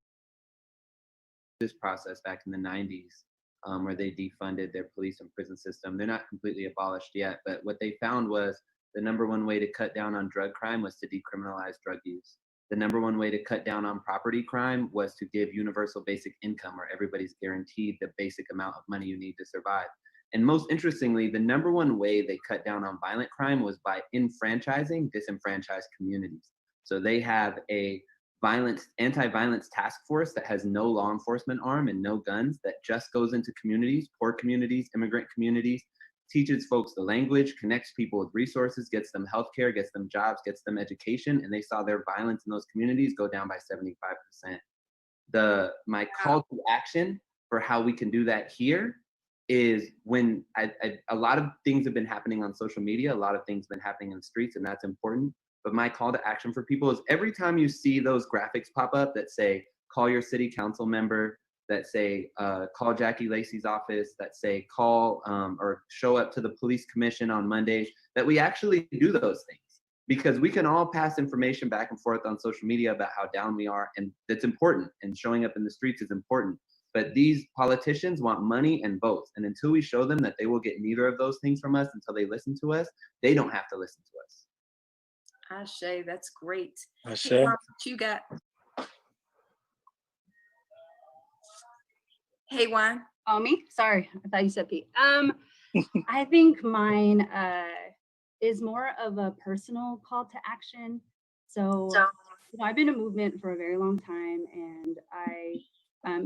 this process back in the 90s. Where they defunded their police and prison system. They're not completely abolished yet, but what they found was the number one way to cut down on drug crime was to decriminalize drug use. The number one way to cut down on property crime was to give universal basic income, where everybody's guaranteed the basic amount of money you need to survive. And most interestingly, the number one way they cut down on violent crime was by enfranchising disenfranchised communities. So they have a anti-violence task force that has no law enforcement arm and no guns, that just goes into communities, poor communities, immigrant communities, teaches folks the language, connects people with resources, gets them healthcare, gets them jobs, gets them education, and they saw their violence in those communities go down by 75%. My call to action for how we can do that here is when a lot of things have been happening on social media, a lot of things have been happening in the streets, and that's important. But my call to action for people is every time you see those graphics pop up that say, call your city council member, that say, call Jackie Lacey's office, that say, call or show up to the police commission on Monday, that we actually do those things. Because we can all pass information back and forth on social media about how down we are, and that's important, and showing up in the streets is important. But these politicians want money and votes. And until we show them that they will get neither of those things from us until they listen to us, they don't have to listen to us. Ashe, that's great. Ashe. Hey, Mom, what you got? Hey, Juan. Oh, me? Sorry, I thought you said Pete. I think mine is more of a personal call to action. So I've been in movement for a very long time, and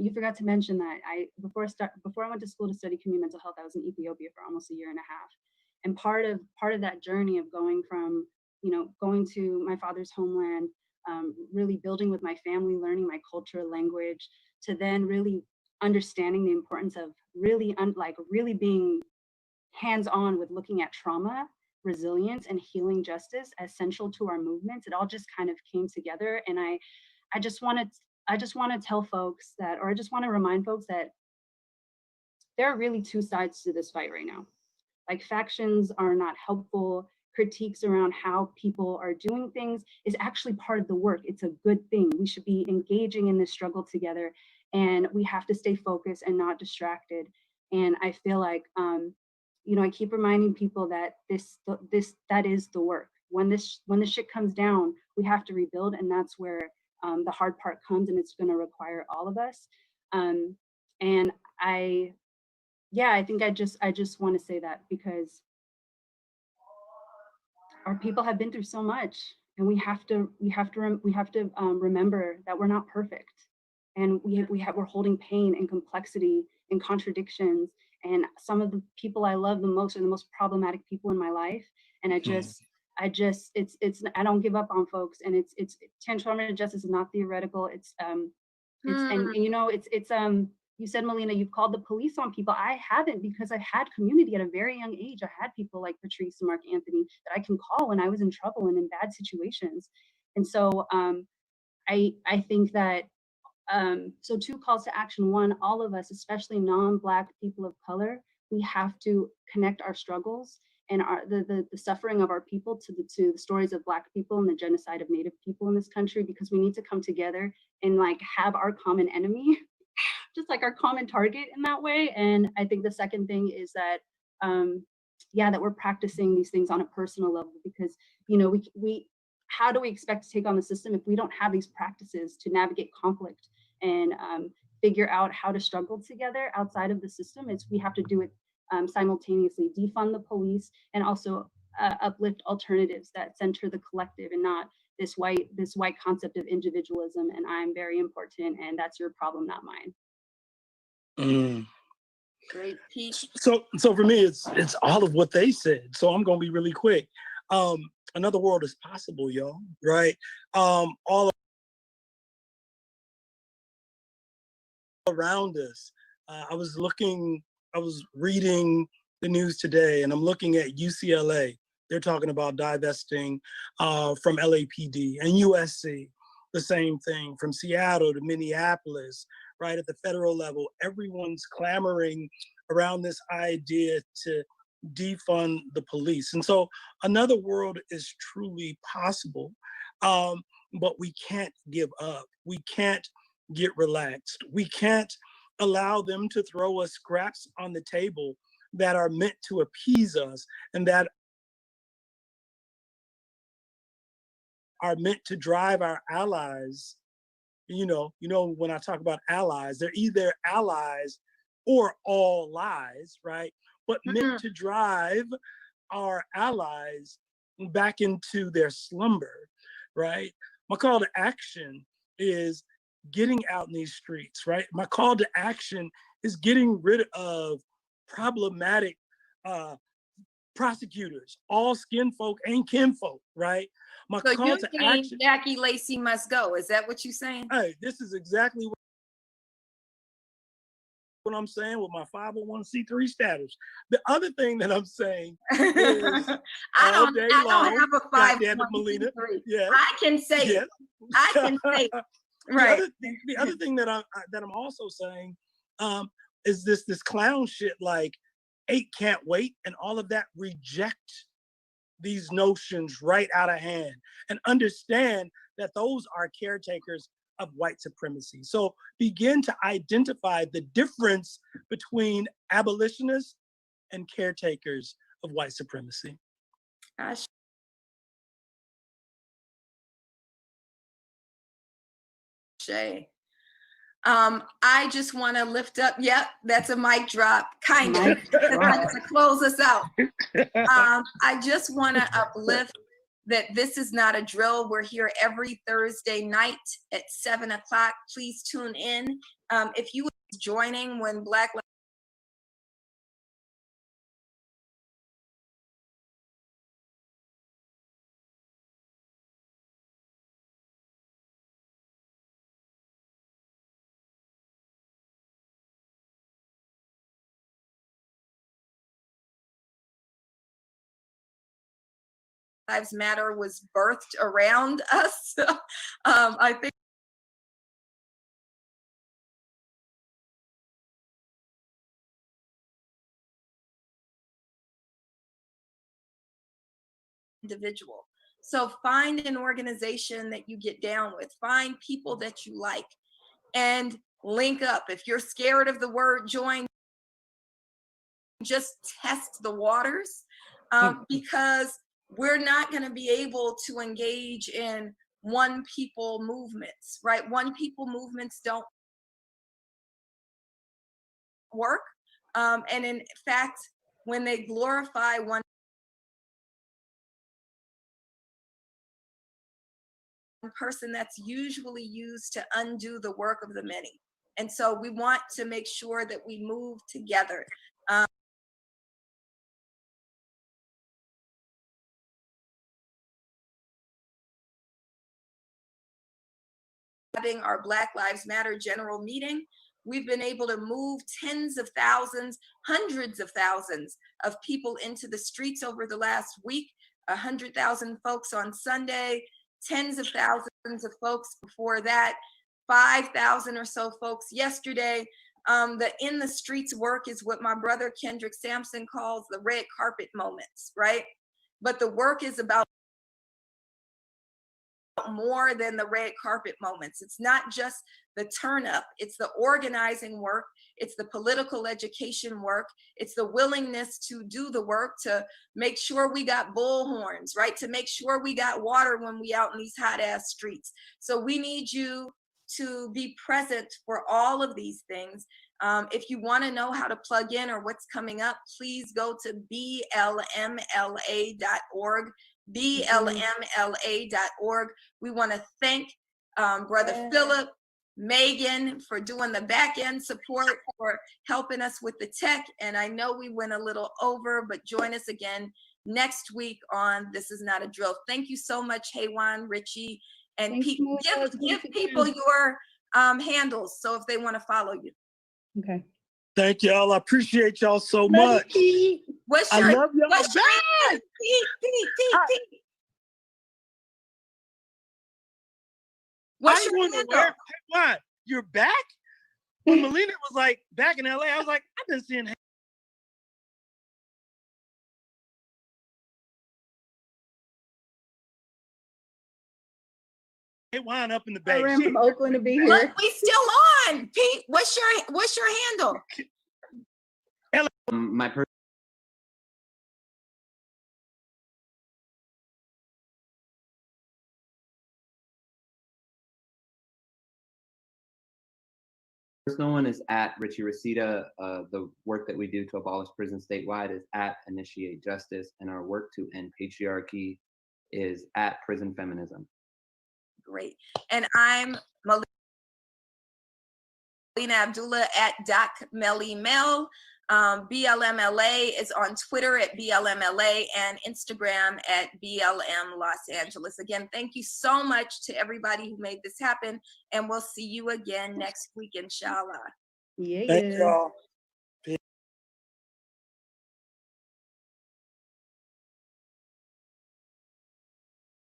you forgot to mention that before I went to school to study community mental health, I was in Ethiopia for almost a year and a half. And part of that journey of going from, going to my father's homeland, really building with my family, learning my culture, language, to then really understanding the importance of really being hands-on with looking at trauma, resilience, and healing justice as central to our movements. It all just kind of came together. And I just want to tell folks that, or I just want to remind folks that there are really two sides to this fight right now. Like, factions are not helpful. Critiques around how people are doing things is actually part of the work. It's a good thing. We should be engaging in this struggle together, and we have to stay focused and not distracted. And I feel like, I keep reminding people that that is the work. When the shit comes down, we have to rebuild, and that's where the hard part comes, and it's going to require all of us. And I think I just want to say that, because our people have been through so much, and we have to remember that we're not perfect, and we're holding pain and complexity and contradictions. And some of the people I love the most are the most problematic people in my life. And I don't give up on folks. And it's transformative justice is not theoretical. You said, Melina, you've called the police on people. I haven't, because I've had community at a very young age. I had people like Patrice and Mark Anthony that I can call when I was in trouble and in bad situations. And so I think that, so two calls to action. One, all of us, especially non-Black people of color, we have to connect our struggles and the suffering of our people to the stories of Black people and the genocide of Native people in this country, because we need to come together and have our common enemy, just like our common target in that way. And I think the second thing is that, that we're practicing these things on a personal level, because, how do we expect to take on the system if we don't have these practices to navigate conflict and figure out how to struggle together outside of the system? We have to do it simultaneously, defund the police, and also uplift alternatives that center the collective and not this white concept of individualism. And I'm very important, and that's your problem, not mine. Great piece. So for me, it's all of what they said. So I'm going to be really quick. Another world is possible, y'all, right? All around us. I was reading the news today, and I'm looking at UCLA. They're talking about divesting from LAPD, and USC, the same thing, from Seattle to Minneapolis, right? At the federal level, everyone's clamoring around this idea to defund the police. And so another world is truly possible, but we can't give up. We can't get relaxed. We can't allow them to throw us scraps on the table that are meant to appease us and that are meant to drive our allies. When I talk about allies, they're either allies or all lies, right? But meant to drive our allies back into their slumber, right? My call to action is getting out in these streets, right? My call to action is getting rid of problematic prosecutors, all skin folk and kinfolk, right? My so call to action. Jackie Lacey must go. Is that what you're saying? Hey, this is exactly what I'm saying with my 501c3 status. The other thing that I'm saying is I don't have a 501c3. Yeah, I can say it. I can say it. Right. The other thing that I'm also saying is this clown shit like 8 can't wait and all of that. Reject these notions right out of hand and understand that those are caretakers of white supremacy. So begin to identify the difference between abolitionists and caretakers of white supremacy. I just want to lift up. Yep, that's a mic drop, kind of, to close us out. I just want to uplift that this is not a drill. We're here every Thursday night at 7 o'clock. Please tune in. If you were joining when Black Lives Matter was birthed around us, I think individual. So find an organization that you get down with, find people that you like, and link up. If you're scared of the word join, just test the waters, because we're not going to be able to engage in one people movements, right? One people movements don't work. And in fact, when they glorify one person, that's usually used to undo the work of the many. And so we want to make sure that we move together. Having our Black Lives Matter general meeting, we've been able to move tens of thousands, hundreds of thousands of people into the streets over the last week, 100,000 folks on Sunday, tens of thousands of folks before that, 5,000 or so folks yesterday. The in the streets work is what my brother Kendrick Sampson calls the red carpet moments, right? But the work is about more than the red carpet moments. It's not just the turn up, it's the organizing work, it's the political education work, it's the willingness to do the work, to make sure we got bullhorns, right? To make sure we got water when we out in these hot ass streets. So we need you to be present for all of these things. If you want to know how to plug in or what's coming up, please go to blmla.org. blmla.org. We want to thank Brother Philip, Megan for doing the back end support, for helping us with the tech. And I know we went a little over, but join us again next week on This Is Not a Drill. Thank you so much, Haywan, Richie, and give people your handles so if they want to follow you. Okay. Thank y'all. I appreciate y'all so much. What's I your, love y'all what's your back. Pete. What's your handle? Hey, why? You're back? When Melina was like back in LA, I was like, I've been seeing Haywan up in the I Bay. ran from Oakland to be here. Look, we still on. Pete, what's your handle? My personal one is at Richie Reseda. The work that we do to abolish prison statewide is at Initiate Justice, and our work to end patriarchy is at Prison Feminism. Great. And I'm Melina Abdullah at Doc Melly Mel. BLMLA is on Twitter at BLMLA and Instagram at BLM Los Angeles. Again, thank you so much to everybody who made this happen, and we'll see you again next week, inshallah. Yeah. Thank y'all.